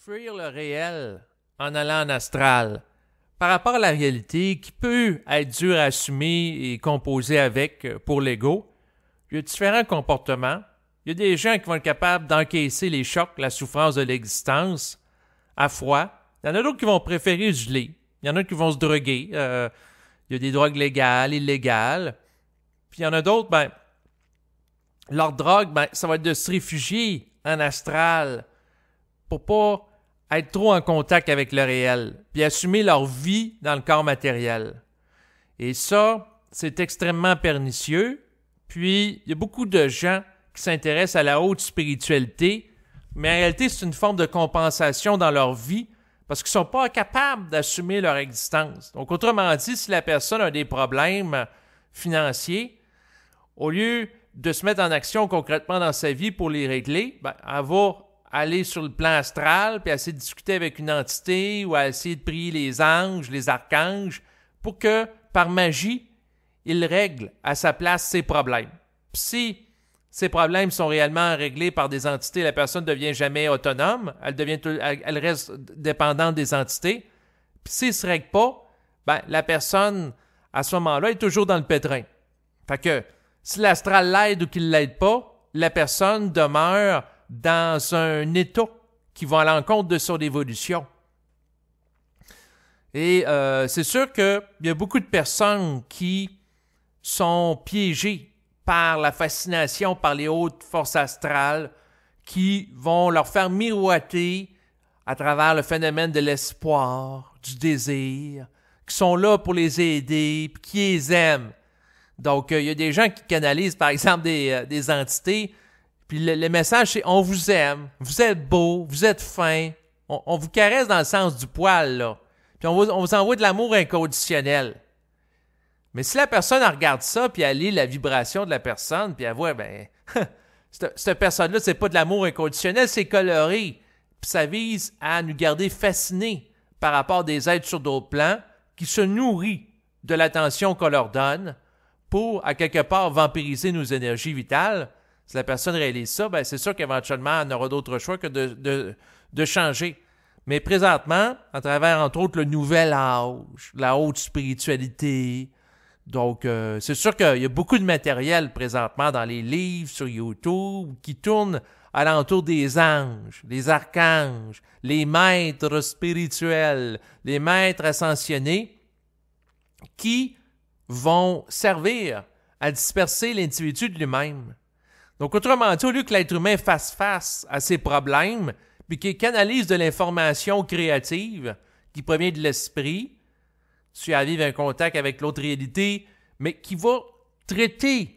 fuir le réel en allant en astral par rapport à la réalité qui peut être dure à assumer et composer avec pour l'ego. Il y a différents comportements. Il y a des gens qui vont être capables d'encaisser les chocs, la souffrance de l'existence à froid. Il y en a d'autres qui vont préférer geler. Il y en a qui vont se droguer. Il y a des drogues légales, illégales. Puis il y en a d'autres, leur drogue, ça va être de se réfugier en astral pour pas être trop en contact avec le réel, puis assumer leur vie dans le corps matériel. Et ça, c'est extrêmement pernicieux. Puis, il y a beaucoup de gens qui s'intéressent à la haute spiritualité, mais en réalité, c'est une forme de compensation dans leur vie parce qu'ils ne sont pas capables d'assumer leur existence. Donc, autrement dit, si la personne a des problèmes financiers, au lieu de se mettre en action concrètement dans sa vie pour les régler, elle va aller sur le plan astral puis essayer de discuter avec une entité ou à essayer de prier les anges, les archanges pour que, par magie, ils règlent à sa place ses problèmes. Puis si ces problèmes sont réellement réglés par des entités, la personne ne devient jamais autonome, elle reste dépendante des entités. Puis s'ils ne se règlent pas, la personne, à ce moment-là, est toujours dans le pétrin. Fait que si l'astral l'aide ou qu'il ne l'aide pas, la personne demeure dans un état qui va à l'encontre de son évolution. Et c'est sûr qu'il y a beaucoup de personnes qui sont piégées par la fascination par les hautes forces astrales qui vont leur faire miroiter à travers le phénomène de l'espoir, du désir, qui sont là pour les aider, puis qui les aiment. Donc, il y a des gens qui canalisent, par exemple, des entités. Puis le message, c'est « on vous aime, vous êtes beau, vous êtes fin, on vous caresse dans le sens du poil, là. Puis on vous envoie de l'amour inconditionnel. » Mais si la personne elle regarde ça, puis elle lit la vibration de la personne, puis elle voit, cette personne-là, c'est pas de l'amour inconditionnel, c'est coloré. Puis ça vise à nous garder fascinés par rapport à des êtres sur d'autres plans qui se nourrissent de l'attention qu'on leur donne pour, à quelque part, vampiriser nos énergies vitales. Si la personne réalise ça, c'est sûr qu'éventuellement, elle n'aura d'autre choix que de changer. Mais présentement, à travers, entre autres, le nouvel âge, la haute spiritualité, donc c'est sûr qu'il y a beaucoup de matériel présentement dans les livres, sur YouTube, qui tourne alentour des anges, des archanges, les maîtres spirituels, les maîtres ascensionnés, qui vont servir à disperser l'individu de lui-même. Donc, autrement dit, au lieu que l'être humain fasse face à ses problèmes, puis qu'il canalise de l'information créative qui provient de l'esprit, tu arrives à un contact avec l'autre réalité, mais qui va traiter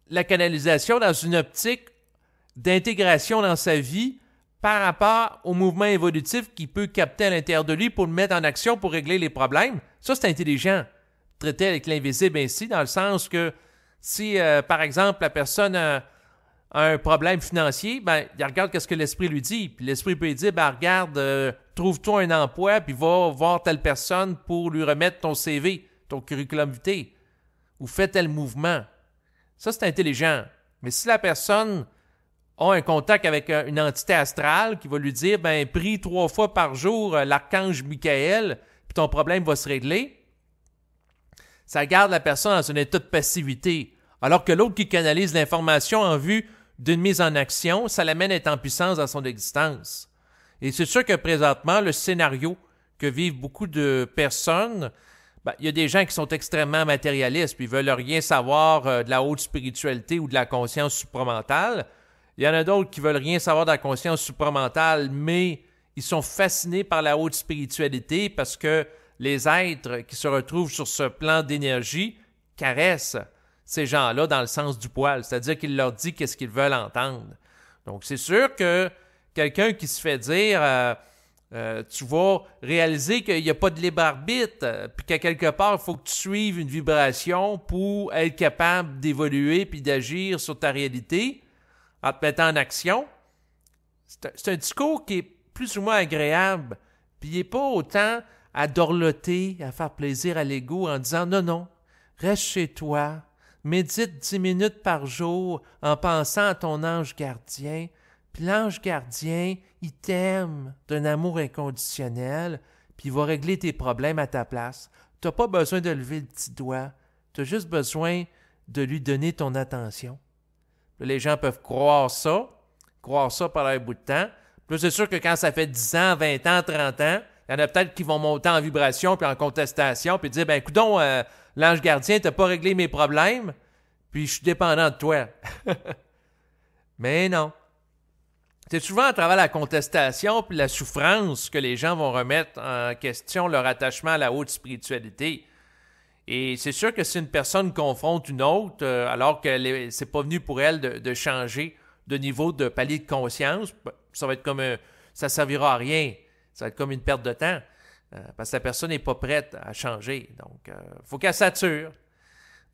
la canalisation dans une optique d'intégration dans sa vie par rapport au mouvement évolutif qu'il peut capter à l'intérieur de lui pour le mettre en action pour régler les problèmes. Ça, c'est intelligent. Traiter avec l'invisible ainsi, dans le sens que si, par exemple, la personne a un problème financier, il regarde qu'est-ce que l'esprit lui dit. Puis l'esprit peut lui dire, regarde, trouve-toi un emploi, puis va voir telle personne pour lui remettre ton CV, ton curriculum vitae, ou fais tel mouvement. Ça, c'est intelligent. Mais si la personne a un contact avec une entité astrale qui va lui dire, prie 3 fois par jour l'archange Michael, puis ton problème va se régler, ça garde la personne dans un état de passivité. Alors que l'autre qui canalise l'information en vue d'une mise en action, ça l'amène à être en puissance dans son existence. Et c'est sûr que présentement, le scénario que vivent beaucoup de personnes, il y a des gens qui sont extrêmement matérialistes, puis ils veulent rien savoir de la haute spiritualité ou de la conscience supramentale. Il y en a d'autres qui veulent rien savoir de la conscience supramentale, mais ils sont fascinés par la haute spiritualité parce que les êtres qui se retrouvent sur ce plan d'énergie caressent ces gens-là dans le sens du poil, c'est-à-dire qu'il leur dit qu'est-ce qu'ils veulent entendre. Donc, c'est sûr que quelqu'un qui se fait dire tu vas réaliser qu'il n'y a pas de libre arbitre, puis qu'à quelque part, il faut que tu suives une vibration pour être capable d'évoluer puis d'agir sur ta réalité en te mettant en action. C'est un discours qui est plus ou moins agréable, puis il n'est pas autant à dorloter, à faire plaisir à l'ego en disant « Non, reste chez toi, médite 10 minutes par jour en pensant à ton ange gardien, Puis l'ange gardien, il t'aime d'un amour inconditionnel, puis il va régler tes problèmes à ta place. Tu n'as pas besoin de lever le petit doigt. Tu as juste besoin de lui donner ton attention. Puis les gens peuvent croire ça pendant un bout de temps. Puis c'est sûr que quand ça fait 10 ans, 20 ans, 30 ans, il y en a peut-être qui vont monter en vibration puis en contestation puis dire « Ben, coudonc, l'ange gardien, t'as pas réglé mes problèmes, puis je suis dépendant de toi. » Mais non. C'est souvent à travers la contestation puis la souffrance que les gens vont remettre en question leur attachement à la haute spiritualité. Et c'est sûr que si une personne confronte une autre, alors que c'est pas venu pour elle de changer de niveau de palier de conscience, ça va être comme ça servira à rien. Ça va être comme une perte de temps. Parce que la personne n'est pas prête à changer. Donc, il faut qu'elle sature.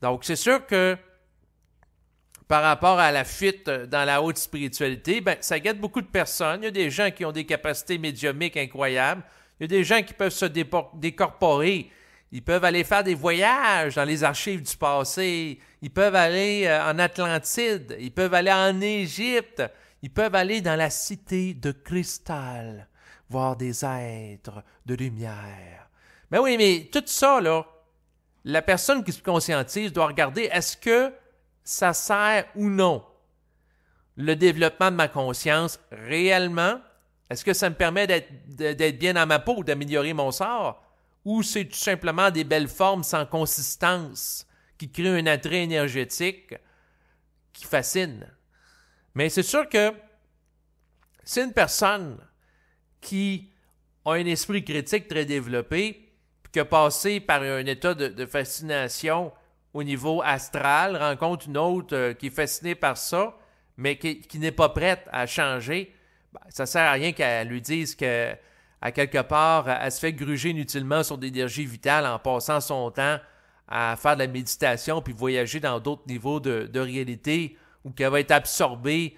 Donc, c'est sûr que par rapport à la fuite dans la haute spiritualité, ben, ça guette beaucoup de personnes. Il y a des gens qui ont des capacités médiumiques incroyables. Il y a des gens qui peuvent se décorporer. Ils peuvent aller faire des voyages dans les archives du passé. Ils peuvent aller en Atlantide. Ils peuvent aller en Égypte. Ils peuvent aller dans la cité de cristal, voir des êtres de lumière. Ben oui, mais tout ça, là, la personne qui se conscientise doit regarder est-ce que ça sert ou non le développement de ma conscience réellement? Est-ce que ça me permet d'être bien dans ma peau, d'améliorer mon sort? Ou c'est tout simplement des belles formes sans consistance qui créent un attrait énergétique qui fascine? Mais c'est sûr que c'est une personne qui a un esprit critique très développé, puis qui a passé par un état de fascination au niveau astral, rencontre une autre qui est fascinée par ça, mais qui n'est pas prête à changer, ben, ça ne sert à rien qu'elle lui dise qu'à quelque part, elle se fait gruger inutilement sur l'énergie vitale en passant son temps à faire de la méditation puis voyager dans d'autres niveaux de réalité ou qu'elle va être absorbée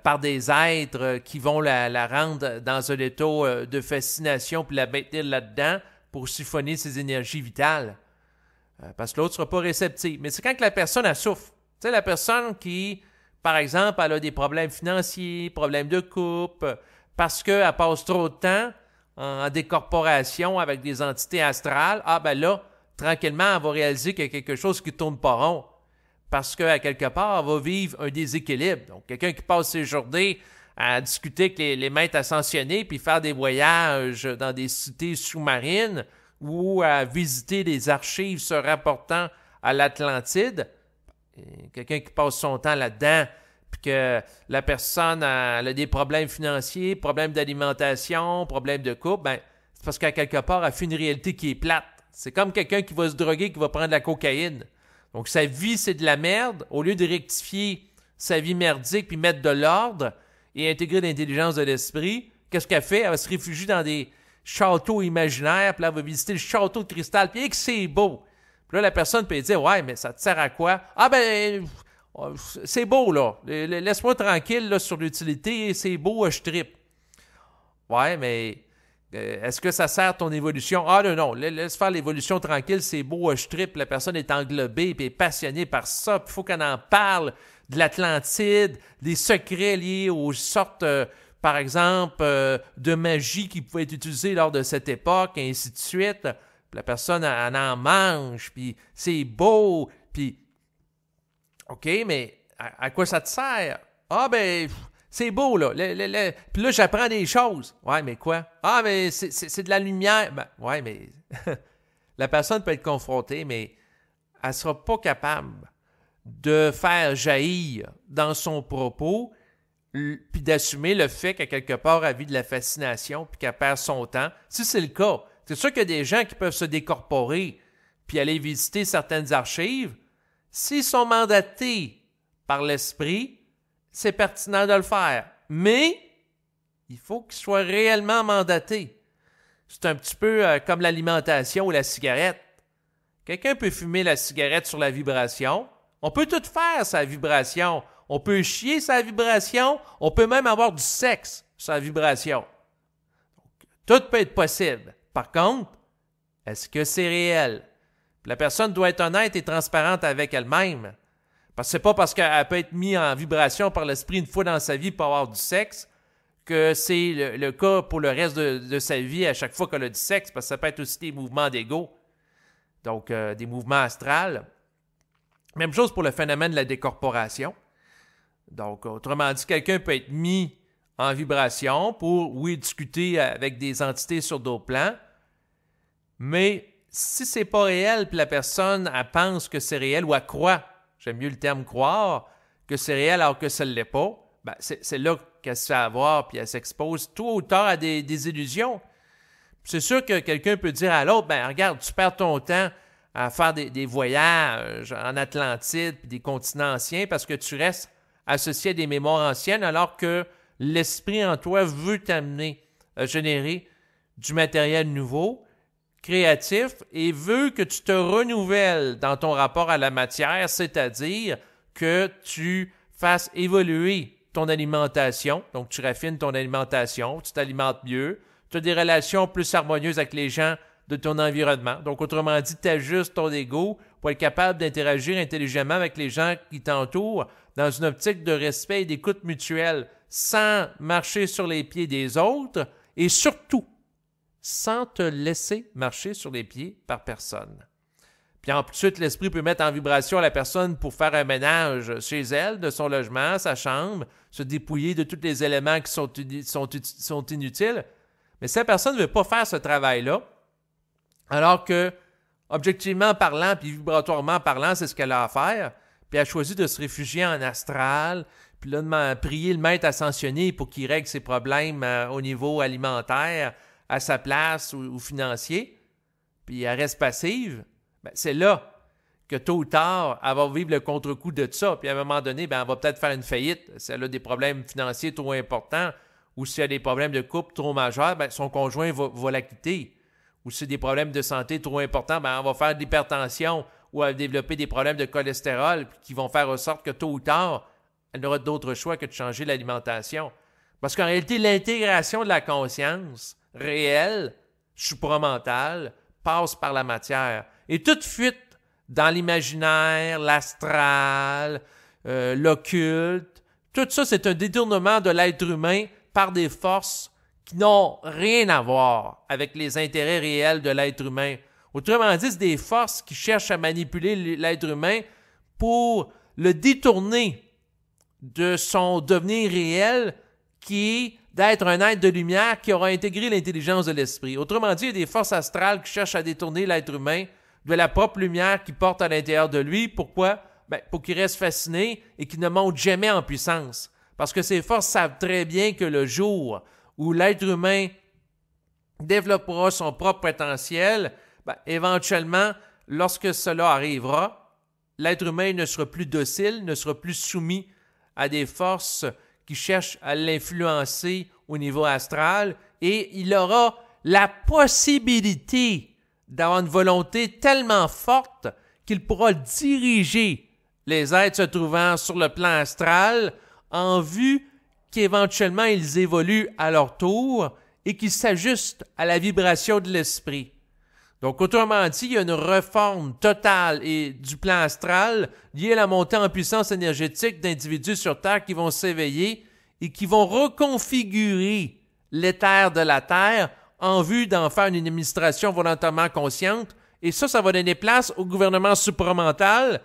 par des êtres qui vont la rendre dans un état de fascination puis la maintenir là-dedans pour siphonner ses énergies vitales. Parce que l'autre ne sera pas réceptive. Mais c'est quand que la personne elle souffre. Tu sais, la personne qui, par exemple, elle a des problèmes financiers, problèmes de couple, parce qu'elle passe trop de temps en décorporation avec des entités astrales, ah ben là, tranquillement, elle va réaliser qu'il y a quelque chose qui ne tourne pas rond. Parce qu'à quelque part, elle va vivre un déséquilibre. Donc, quelqu'un qui passe ses journées à discuter avec les maîtres ascensionnés puis faire des voyages dans des cités sous-marines ou à visiter des archives se rapportant à l'Atlantide, quelqu'un qui passe son temps là-dedans, puis que la personne a des problèmes financiers, problèmes d'alimentation, problèmes de couple, ben, c'est parce qu'à quelque part, elle fait une réalité qui est plate. C'est comme quelqu'un qui va se droguer, qui va prendre de la cocaïne. Donc, sa vie, c'est de la merde. Au lieu de rectifier sa vie merdique puis mettre de l'ordre et intégrer l'intelligence de l'esprit, qu'est-ce qu'elle fait? Elle va se réfugier dans des châteaux imaginaires, puis là, elle va visiter le château de cristal, puis que c'est beau. Puis là, la personne peut dire « Ouais, mais ça te sert à quoi? » « Ah ben, c'est beau, là. Laisse-moi tranquille là, sur l'utilité, c'est beau, je trippe. » Ouais, mais est-ce que ça sert ton évolution? Ah non, laisse faire l'évolution tranquille, c'est beau, je trippe. La personne est englobée et est passionnée par ça, puis il faut qu'on en parle de l'Atlantide, des secrets liés aux sortes... par exemple, de magie qui pouvait être utilisée lors de cette époque, et ainsi de suite. Puis la personne, elle en mange, puis c'est beau, puis... OK, mais à quoi ça te sert? Ah, ben, c'est beau, là. Puis là, j'apprends des choses. Ouais, mais quoi? Ah, mais c'est de la lumière. Ben, ouais, mais... la personne peut être confrontée, mais elle ne sera pas capable de faire jaillir dans son propos puis d'assumer le fait qu'à quelque part, elle vit de la fascination puis qu'elle perd son temps. Si c'est le cas, c'est sûr qu'il y a des gens qui peuvent se décorporer puis aller visiter certaines archives. S'ils sont mandatés par l'esprit, c'est pertinent de le faire. Mais il faut qu'ils soient réellement mandatés. C'est un petit peu comme l'alimentation ou la cigarette. Quelqu'un peut fumer la cigarette sur la vibration. On peut tout faire sa vibration. On peut chier sa vibration. On peut même avoir du sexe sur la vibration. Tout peut être possible. Par contre, est-ce que c'est réel? La personne doit être honnête et transparente avec elle-même. Parce que c'est pas parce qu'elle peut être mise en vibration par l'esprit une fois dans sa vie pour avoir du sexe que c'est le cas pour le reste de sa vie à chaque fois qu'elle a du sexe, parce que ça peut être aussi des mouvements d'ego, donc des mouvements astrales. Même chose pour le phénomène de la décorporation. Donc, autrement dit, quelqu'un peut être mis en vibration pour, oui, discuter avec des entités sur d'autres plans, mais si c'est pas réel, puis la personne, elle pense que c'est réel, ou elle croit, j'aime mieux le terme croire, que c'est réel alors que ça ne l'est pas, ben c'est là qu'elle se fait avoir, puis elle s'expose tôt ou tard à des illusions. C'est sûr que quelqu'un peut dire à l'autre, ben regarde, tu perds ton temps à faire des voyages en Atlantide, puis des continents anciens, parce que tu restes associé à des mémoires anciennes, alors que l'esprit en toi veut t'amener à générer du matériel nouveau, créatif, et veut que tu te renouvelles dans ton rapport à la matière, c'est-à-dire que tu fasses évoluer ton alimentation, donc tu raffines ton alimentation, tu t'alimentes mieux, tu as des relations plus harmonieuses avec les gens de ton environnement. Donc, autrement dit, tu ajustes ton ego pour être capable d'interagir intelligemment avec les gens qui t'entourent dans une optique de respect et d'écoute mutuelle, sans marcher sur les pieds des autres et surtout, sans te laisser marcher sur les pieds par personne. Puis ensuite, l'esprit peut mettre en vibration la personne pour faire un ménage chez elle, de son logement, sa chambre, se dépouiller de tous les éléments qui sont inutiles. Mais si la personne ne veut pas faire ce travail-là, alors que, objectivement parlant, puis vibratoirement parlant, c'est ce qu'elle a à faire, puis elle a choisi de se réfugier en astral, puis là, de prier le maître ascensionné pour qu'il règle ses problèmes au niveau alimentaire, à sa place ou financier, puis elle reste passive, ben, c'est là que tôt ou tard, elle va vivre le contre-coup de ça, puis à un moment donné, ben, elle va peut-être faire une faillite si elle a des problèmes financiers trop importants, ou si elle a des problèmes de couple trop majeurs, ben, son conjoint va la quitter. Ou si des problèmes de santé trop importants, ben, on va faire de l'hypertension ou elle va développer des problèmes de cholestérol qui vont faire en sorte que tôt ou tard, elle n'aura d'autre choix que de changer l'alimentation. Parce qu'en réalité, l'intégration de la conscience réelle, supramentale, passe par la matière. Et toute fuite dans l'imaginaire, l'astral, l'occulte, tout ça, c'est un détournement de l'être humain par des forces qui n'ont rien à voir avec les intérêts réels de l'être humain. Autrement dit, c'est des forces qui cherchent à manipuler l'être humain pour le détourner de son devenir réel qui est d'être un être de lumière qui aura intégré l'intelligence de l'esprit. Autrement dit, il y a des forces astrales qui cherchent à détourner l'être humain de la propre lumière qu'il porte à l'intérieur de lui. Pourquoi? Ben, pour qu'il reste fasciné et qu'il ne monte jamais en puissance. Parce que ces forces savent très bien que le jour où l'être humain développera son propre potentiel, ben, éventuellement, lorsque cela arrivera, l'être humain ne sera plus docile, ne sera plus soumis à des forces qui cherchent à l'influencer au niveau astral et il aura la possibilité d'avoir une volonté tellement forte qu'il pourra diriger les êtres se trouvant sur le plan astral en vue qu'éventuellement ils évoluent à leur tour et qu'ils s'ajustent à la vibration de l'esprit. Donc, autrement dit, il y a une réforme totale du plan astral liée à la montée en puissance énergétique d'individus sur Terre qui vont s'éveiller et qui vont reconfigurer l'éther de la Terre en vue d'en faire une administration volontairement consciente. Et ça va donner place au gouvernement supramental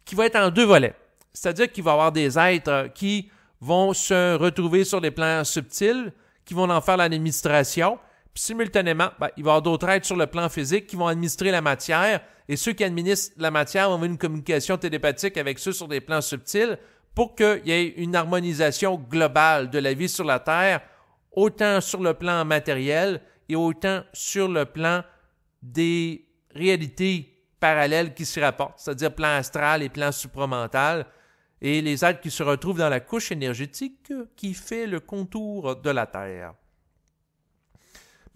qui va être en deux volets. C'est-à-dire qu'il va y avoir des êtres qui vont se retrouver sur les plans subtils, qui vont en faire l'administration. Puis simultanément, il va y avoir d'autres êtres sur le plan physique qui vont administrer la matière et ceux qui administrent la matière vont avoir une communication télépathique avec ceux sur des plans subtils pour qu'il y ait une harmonisation globale de la vie sur la Terre, autant sur le plan matériel et autant sur le plan des réalités parallèles qui s'y rapportent, c'est-à-dire plan astral et plan supramental, et les êtres qui se retrouvent dans la couche énergétique qui fait le contour de la Terre.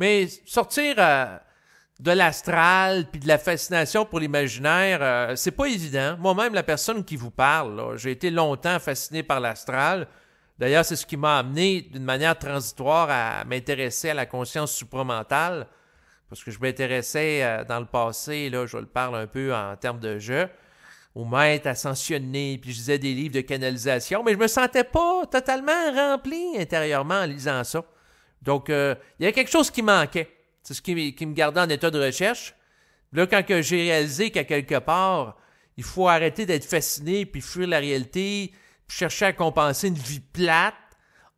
Mais sortir de l'astral puis de la fascination pour l'imaginaire, c'est pas évident. Moi-même, la personne qui vous parle, là, j'ai été longtemps fasciné par l'astral. D'ailleurs, c'est ce qui m'a amené d'une manière transitoire à m'intéresser à la conscience supramentale, parce que je m'intéressais dans le passé, là, je le parle un peu en termes de jeu, au maître ascensionné, puis je lisais des livres de canalisation, mais je me sentais pas totalement rempli intérieurement en lisant ça. Donc, il y avait quelque chose qui manquait. C'est ce qui me gardait en état de recherche. Là, quand j'ai réalisé qu'à quelque part, il faut arrêter d'être fasciné, puis fuir la réalité, puis chercher à compenser une vie plate,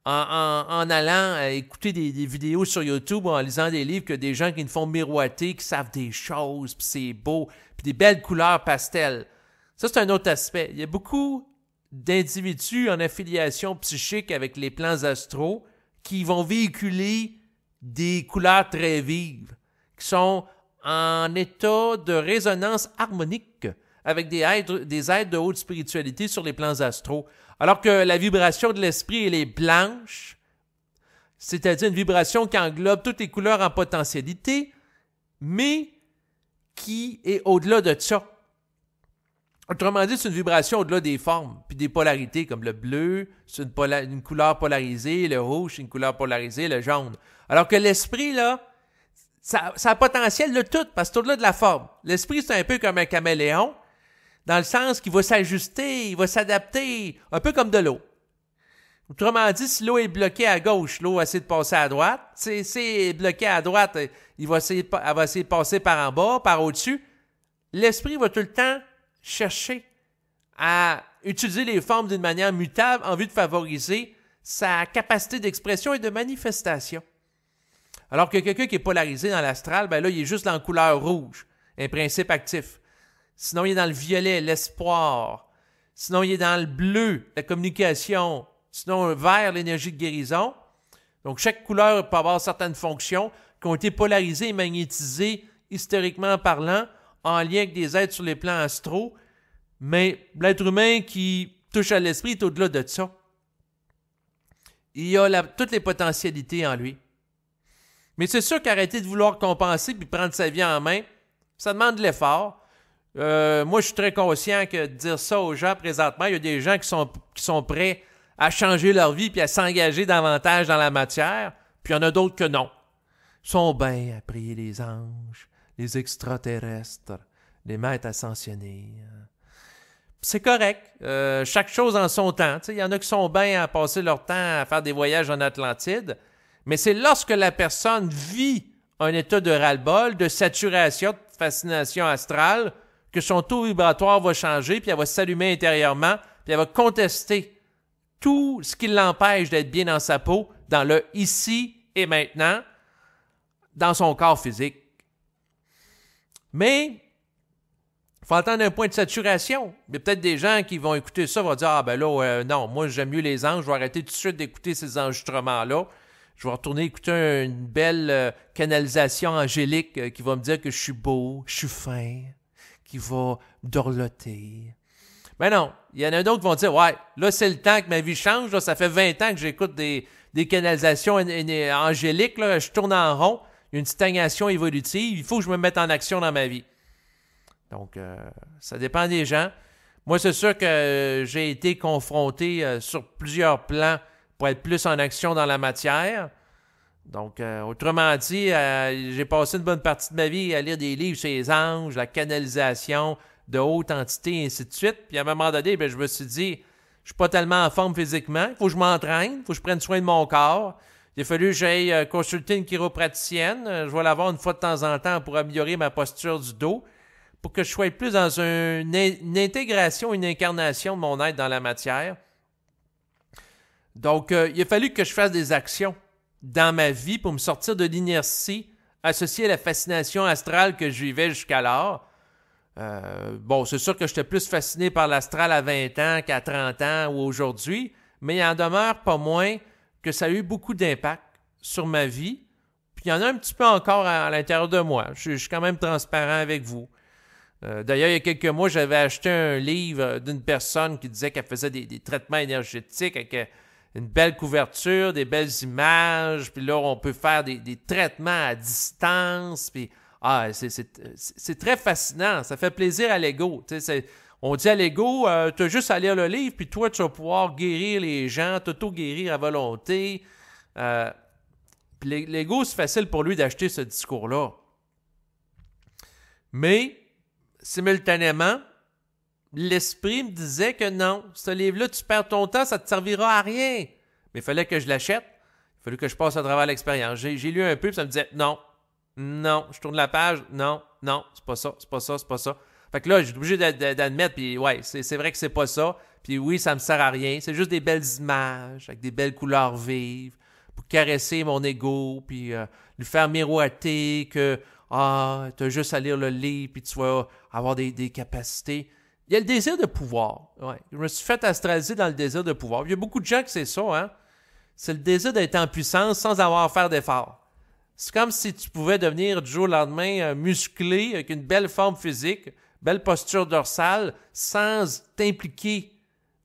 en allant écouter des vidéos sur YouTube ou en lisant des livres que des gens qui nous font miroiter, qui savent des choses, puis c'est beau, puis des belles couleurs pastel. Ça, c'est un autre aspect. Il y a beaucoup d'individus en affiliation psychique avec les plans astraux qui vont véhiculer des couleurs très vives, qui sont en état de résonance harmonique avec des êtres de haute spiritualité sur les plans astraux. Alors que la vibration de l'esprit, elle est blanche, c'est-à-dire une vibration qui englobe toutes les couleurs en potentialité, mais qui est au-delà de ça. Autrement dit, c'est une vibration au-delà des formes, puis des polarités, comme le bleu, c'est une couleur polarisée, le rouge, c'est une couleur polarisée, le jaune. Alors que l'esprit, là, ça a le potentiel de tout, parce que c'est au-delà de la forme. L'esprit, c'est un peu comme un caméléon, dans le sens qu'il va s'ajuster, il va s'adapter, un peu comme de l'eau. Autrement dit, si l'eau est bloquée à gauche, l'eau va essayer de passer à droite. Si elle est bloquée à droite, elle va essayer de passer par en bas, par au-dessus. L'esprit va tout le temps chercher à utiliser les formes d'une manière mutable en vue de favoriser sa capacité d'expression et de manifestation. Alors que quelqu'un qui est polarisé dans l'astral, ben là, il est juste dans la couleur rouge, un principe actif. Sinon, il est dans le violet, l'espoir. Sinon, il est dans le bleu, la communication. Sinon, vert, l'énergie de guérison. Donc, chaque couleur peut avoir certaines fonctions qui ont été polarisées et magnétisées, historiquement parlant, en lien avec des êtres sur les plans astraux. Mais l'être humain qui touche à l'esprit est au-delà de ça. Il y a toutes les potentialités en lui. Mais c'est sûr qu'arrêter de vouloir compenser puis prendre sa vie en main, ça demande de l'effort. Moi, je suis très conscient que de dire ça aux gens présentement, il y a des gens qui sont prêts à changer leur vie puis à s'engager davantage dans la matière, puis il y en a d'autres que non. Ils sont bien à prier les anges, les extraterrestres, les maîtres ascensionnés. C'est correct. Chaque chose en son temps. Il y en a qui sont bien à passer leur temps à faire des voyages en Atlantide, mais c'est lorsque la personne vit un état de ras-le-bol, de saturation, de fascination astrale, que son taux vibratoire va changer, puis elle va s'allumer intérieurement, puis elle va contester tout ce qui l'empêche d'être bien dans sa peau, dans le ici et maintenant, dans son corps physique. Mais il faut attendre un point de saturation. Il y a peut-être des gens qui vont écouter ça, vont dire « Ah ben là, non, moi j'aime mieux les anges, je vais arrêter tout de suite d'écouter ces enregistrements-là. Je vais retourner écouter une belle canalisation angélique qui va me dire que je suis beau, je suis fin, qui va dorloter. » Ben non, il y en a d'autres qui vont dire « Ouais, là c'est le temps que ma vie change, là, ça fait 20 ans que j'écoute des canalisations angéliques, là, je tourne en rond, il y a une stagnation évolutive, il faut que je me mette en action dans ma vie. » Donc, ça dépend des gens. Moi, c'est sûr que j'ai été confronté sur plusieurs plans pour être plus en action dans la matière. Donc, autrement dit, j'ai passé une bonne partie de ma vie à lire des livres sur les anges, la canalisation de haute entité, et ainsi de suite. Puis à un moment donné, je me suis dit, je suis pas tellement en forme physiquement, il faut que je m'entraîne, il faut que je prenne soin de mon corps. Il a fallu que j'aille consulter une chiropraticienne. Je vais la voir une fois de temps en temps pour améliorer ma posture du dos, pour que je sois plus dans une intégration, une incarnation de mon être dans la matière. Donc, il a fallu que je fasse des actions dans ma vie pour me sortir de l'inertie associée à la fascination astrale que je vivais jusqu'alors. C'est sûr que j'étais plus fasciné par l'astral à 20 ans qu'à 30 ans ou aujourd'hui, mais il en demeure pas moins que ça a eu beaucoup d'impact sur ma vie. Puis il y en a un petit peu encore à l'intérieur de moi. Je suis quand même transparent avec vous. D'ailleurs, il y a quelques mois, j'avais acheté un livre d'une personne qui disait qu'elle faisait des traitements énergétiques avec une belle couverture, des belles images, puis là, on peut faire des traitements à distance, puis c'est très fascinant, ça fait plaisir à l'ego. On dit à l'ego, tu as juste à lire le livre, puis toi, tu vas pouvoir guérir les gens, t'auto-guérir à volonté. Puis l'ego, c'est facile pour lui d'acheter ce discours-là. Mais, simultanément, l'esprit me disait que non, ce livre-là, tu perds ton temps, ça ne te servira à rien. Mais il fallait que je l'achète. Il fallait que je passe à travers l'expérience. J'ai lu un peu, puis ça me disait non, je tourne la page, non, c'est pas ça. Fait que là, j'ai obligé d'admettre, puis ouais, c'est vrai que c'est pas ça. Puis oui, ça me sert à rien. C'est juste des belles images, avec des belles couleurs vives, pour caresser mon ego, puis lui faire miroiter que t'as juste à lire le livre, puis tu vas avoir des capacités. Il y a le désir de pouvoir. Ouais. Je me suis fait astraliser dans le désir de pouvoir. Il y a beaucoup de gens qui c'est ça, hein. C'est le désir d'être en puissance sans avoir à faire d'efforts. C'est comme si tu pouvais devenir du jour au lendemain musclé, avec une belle forme physique, belle posture dorsale, sans t'impliquer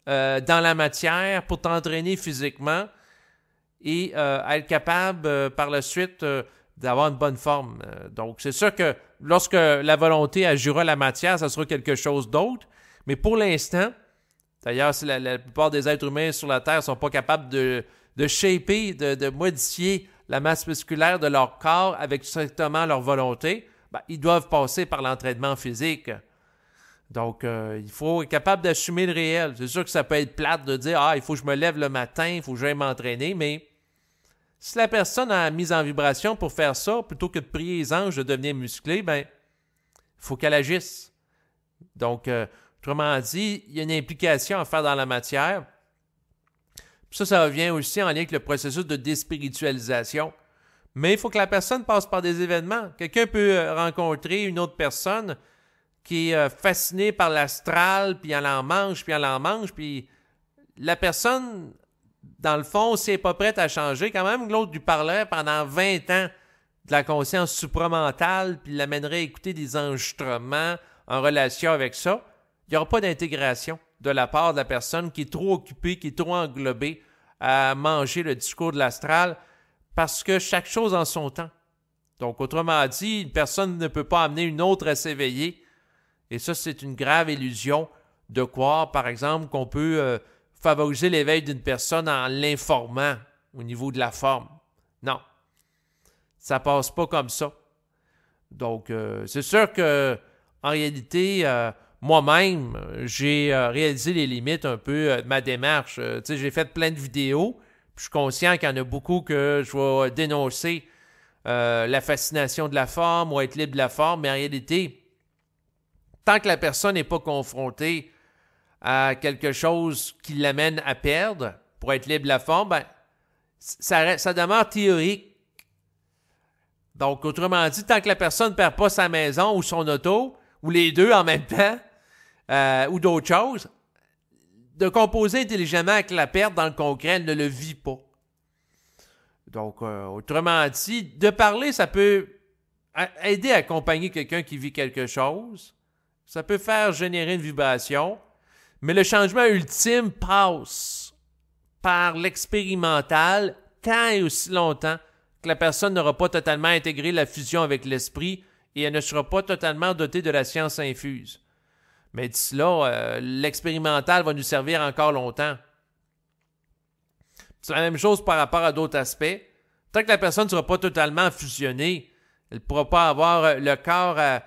dans la matière pour t'entraîner physiquement et être capable par la suite d'avoir une bonne forme. Donc, c'est sûr que lorsque la volonté agira la matière, ça sera quelque chose d'autre. Mais pour l'instant, d'ailleurs, si la plupart des êtres humains sur la Terre ne sont pas capables de shaper, de modifier la masse musculaire de leur corps avec strictement leur volonté, ils doivent passer par l'entraînement physique. Donc, il faut être capable d'assumer le réel. C'est sûr que ça peut être plate de dire « il faut que je me lève le matin, il faut que j'aille m'entraîner », mais si la personne a mise en vibration pour faire ça, plutôt que de prier les anges de devenir musclé, il faut qu'elle agisse. Donc, autrement dit, il y a une implication à faire dans la matière. Puis ça revient aussi en lien avec le processus de déspiritualisation. Mais il faut que la personne passe par des événements. Quelqu'un peut rencontrer une autre personne qui est fascinée par l'astral, puis elle en mange, puis la personne, dans le fond, si elle n'est pas prête à changer, quand même l'autre lui parlerait pendant 20 ans de la conscience supramentale, puis l'amènerait à écouter des enregistrements en relation avec ça, il n'y aura pas d'intégration de la part de la personne qui est trop occupée, qui est trop englobée à manger le discours de l'astral, parce que chaque chose en son temps. Donc, autrement dit, une personne ne peut pas amener une autre à s'éveiller. Et ça, c'est une grave illusion de croire, par exemple, qu'on peut favoriser l'éveil d'une personne en l'informant au niveau de la forme. Non. Ça passe pas comme ça. Donc, c'est sûr que en réalité, moi-même, j'ai réalisé les limites un peu de ma démarche. J'ai fait plein de vidéos. Puis je suis conscient qu'il y en a beaucoup que je vais dénoncer la fascination de la forme ou être libre de la forme. Mais en réalité, tant que la personne n'est pas confrontée à quelque chose qui l'amène à perdre pour être libre de la forme, ça demeure théorique. Donc, autrement dit, tant que la personne ne perd pas sa maison ou son auto, ou les deux en même temps, ou d'autres choses, de composer intelligemment avec la perte dans le concret, elle ne le vit pas. Donc, autrement dit, de parler, ça peut aider à accompagner quelqu'un qui vit quelque chose. Ça peut faire générer une vibration. Mais le changement ultime passe par l'expérimental tant et aussi longtemps que la personne n'aura pas totalement intégré la fusion avec l'esprit et elle ne sera pas totalement dotée de la science infuse. Mais d'ici là, l'expérimental va nous servir encore longtemps. C'est la même chose par rapport à d'autres aspects. Tant que la personne ne sera pas totalement fusionnée, elle ne pourra pas avoir le corps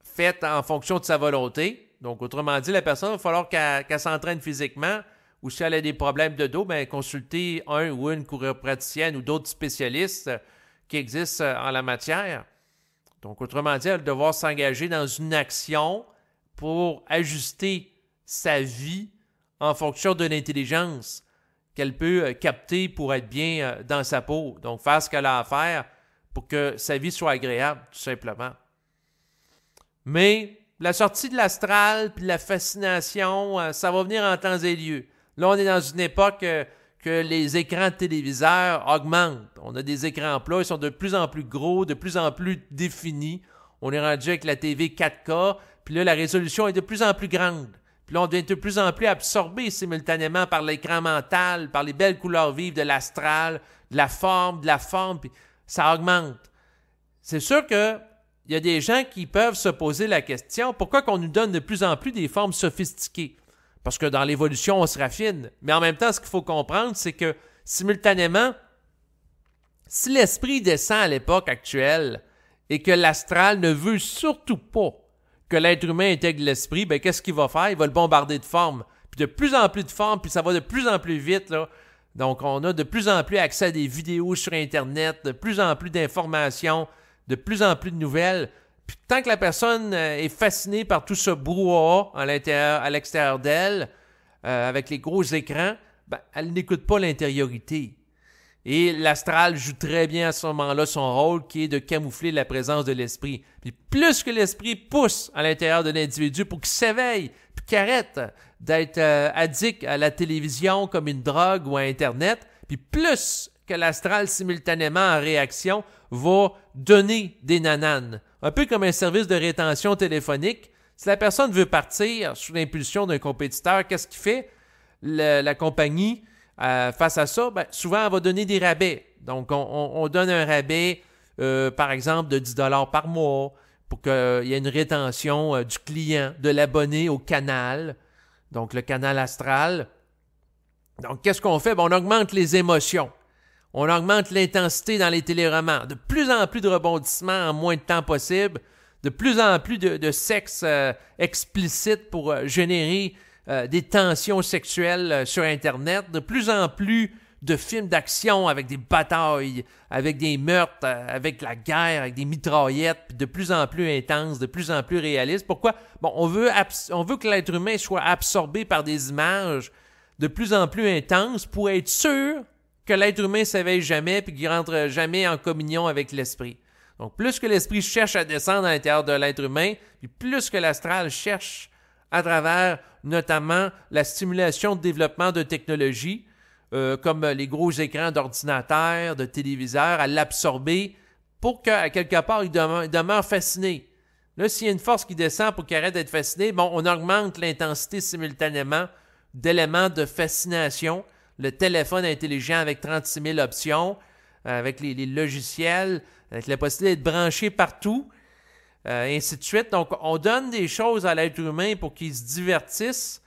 fait en fonction de sa volonté. Donc, autrement dit, la personne, il va falloir qu'elle s'entraîne physiquement ou si elle a des problèmes de dos, consulter un ou une chiropraticienne ou d'autres spécialistes qui existent en la matière. Donc, autrement dit, elle va devoir s'engager dans une action pour ajuster sa vie en fonction de l'intelligence qu'elle peut capter pour être bien dans sa peau. Donc, faire ce qu'elle a à faire pour que sa vie soit agréable, tout simplement. Mais la sortie de l'astral puis la fascination, ça va venir en temps et lieu. Là, on est dans une époque que les écrans de téléviseurs augmentent. On a des écrans plats, ils sont de plus en plus gros, de plus en plus définis. On est rendu avec la TV 4K, puis là, la résolution est de plus en plus grande. Puis là, on devient de plus en plus absorbé simultanément par l'écran mental, par les belles couleurs vives de l'astral, de la forme, puis ça augmente. C'est sûr que il y a des gens qui peuvent se poser la question, pourquoi qu'on nous donne de plus en plus des formes sophistiquées? Parce que dans l'évolution, on se raffine. Mais en même temps, ce qu'il faut comprendre, c'est que, simultanément, si l'esprit descend à l'époque actuelle et que l'astral ne veut surtout pas que l'être humain intègre l'esprit, ben qu'est-ce qu'il va faire? Il va le bombarder de formes. Puis de plus en plus de formes, puis ça va de plus en plus vite, là. Donc, on a de plus en plus accès à des vidéos sur Internet, de plus en plus d'informations, de plus en plus de nouvelles. Puis tant que la personne est fascinée par tout ce brouhaha à l'extérieur d'elle, avec les gros écrans, ben, elle n'écoute pas l'intériorité. Et l'astral joue très bien à ce moment-là son rôle qui est de camoufler la présence de l'esprit. Puis plus que l'esprit pousse à l'intérieur de l'individu pour qu'il s'éveille, puis qu'il arrête d'être addict à la télévision comme une drogue ou à Internet, puis plus que l'astral simultanément en réaction va donner des nananes. Un peu comme un service de rétention téléphonique. Si la personne veut partir sous l'impulsion d'un compétiteur, qu'est-ce qu'il fait? La compagnie, face à ça, ben, souvent, elle va donner des rabais. Donc, on donne un rabais, par exemple, de 10 $ par mois pour qu'il y ait une rétention du client, de l'abonné au canal, donc le canal astral. Donc, qu'est-ce qu'on fait? Ben, on augmente les émotions. On augmente l'intensité dans les téléromans. De plus en plus de rebondissements en moins de temps possible. De plus en plus de sexe explicite pour générer des tensions sexuelles sur Internet. De plus en plus de films d'action avec des batailles, avec des meurtres, avec la guerre, avec des mitraillettes, puis de plus en plus intenses, de plus en plus réalistes. Pourquoi? Bon, on veut que l'être humain soit absorbé par des images de plus en plus intenses pour être sûr que l'être humain ne s'éveille jamais et qu'il ne rentre jamais en communion avec l'esprit. Donc, plus que l'esprit cherche à descendre à l'intérieur de l'être humain, puis plus que l'astral cherche à travers notamment la stimulation de développement de technologies, comme les gros écrans d'ordinateurs, de téléviseurs, à l'absorber pour qu'à quelque part, il demeure fasciné. Là, s'il y a une force qui descend pour qu'il arrête d'être fasciné, bon, on augmente l'intensité simultanément d'éléments de fascination. Le téléphone intelligent avec 36 000 options, avec les logiciels, avec la possibilité d'être branché partout, et ainsi de suite. Donc, on donne des choses à l'être humain pour qu'il se divertisse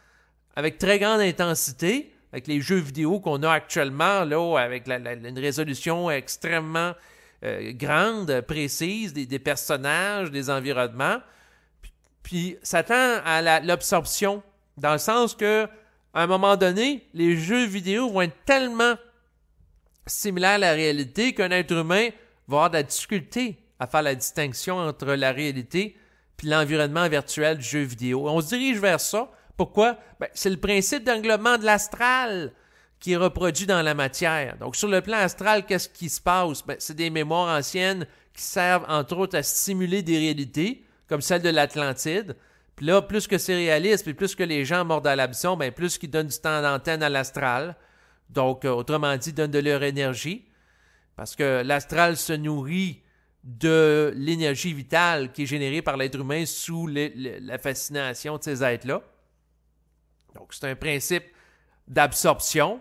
avec très grande intensité, avec les jeux vidéo qu'on a actuellement, là, avec une résolution extrêmement grande, précise, des personnages, des environnements. Puis ça tend à l'absorption, dans le sens que à un moment donné, les jeux vidéo vont être tellement similaires à la réalité qu'un être humain va avoir de la difficulté à faire la distinction entre la réalité et l'environnement virtuel du jeu vidéo. On se dirige vers ça. Pourquoi? Ben, c'est le principe d'englobement de l'astral qui est reproduit dans la matière. Donc, sur le plan astral, qu'est-ce qui se passe? Ben, c'est des mémoires anciennes qui servent, entre autres, à simuler des réalités, comme celle de l'Atlantide. Puis là, plus que c'est réaliste, puis plus que les gens mordent à l'hameçon, bien plus qu'ils donnent du temps d'antenne à l'astral. Donc, autrement dit, donnent de leur énergie. Parce que l'astral se nourrit de l'énergie vitale qui est générée par l'être humain sous la fascination de ces êtres-là. Donc, c'est un principe d'absorption.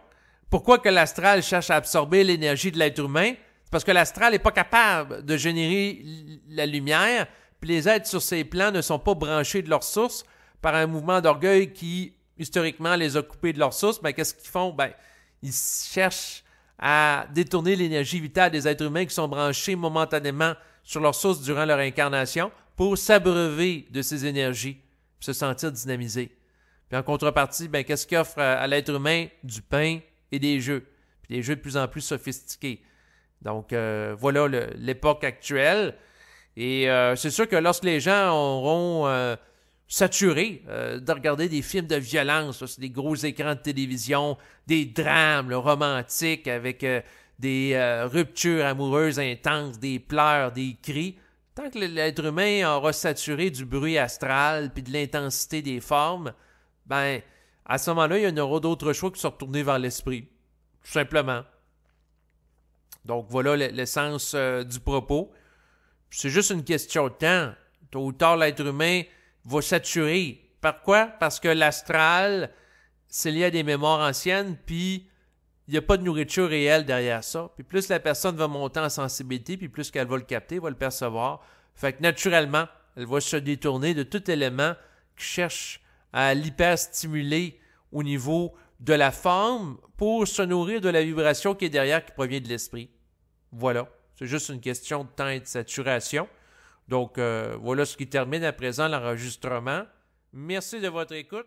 Pourquoi que l'astral cherche à absorber l'énergie de l'être humain? C'est parce que l'astral n'est pas capable de générer la lumière, puis les êtres sur ces plans ne sont pas branchés de leur source par un mouvement d'orgueil qui, historiquement, les a coupés de leur source. Ben, qu'est-ce qu'ils font? Ben, ils cherchent à détourner l'énergie vitale des êtres humains qui sont branchés momentanément sur leur source durant leur incarnation pour s'abreuver de ces énergies, se sentir dynamisés. Puis en contrepartie, ben, qu'est-ce qu'il offre à l'être humain? Du pain et des jeux. Puis des jeux de plus en plus sophistiqués. Donc, voilà l'époque actuelle. Et c'est sûr que lorsque les gens auront saturé de regarder des films de violence, là, c'est des gros écrans de télévision, des drames là, romantiques avec des ruptures amoureuses intenses, des pleurs, des cris, tant que l'être humain aura saturé du bruit astral puis de l'intensité des formes, ben à ce moment-là, il n'y aura d'autre choix que de se retourner vers l'esprit, tout simplement. Donc voilà l'essence du propos. C'est juste une question de temps. Tôt ou tard, l'être humain va saturer. Par quoi? Parce que l'astral, c'est lié à des mémoires anciennes, puis il n'y a pas de nourriture réelle derrière ça. Puis plus la personne va monter en sensibilité, puis plus qu'elle va le capter, va le percevoir. Fait que naturellement, elle va se détourner de tout élément qui cherche à l'hyperstimuler au niveau de la forme pour se nourrir de la vibration qui est derrière, qui provient de l'esprit. Voilà. C'est juste une question de temps et de saturation. Donc, voilà ce qui termine à présent l'enregistrement. Merci de votre écoute.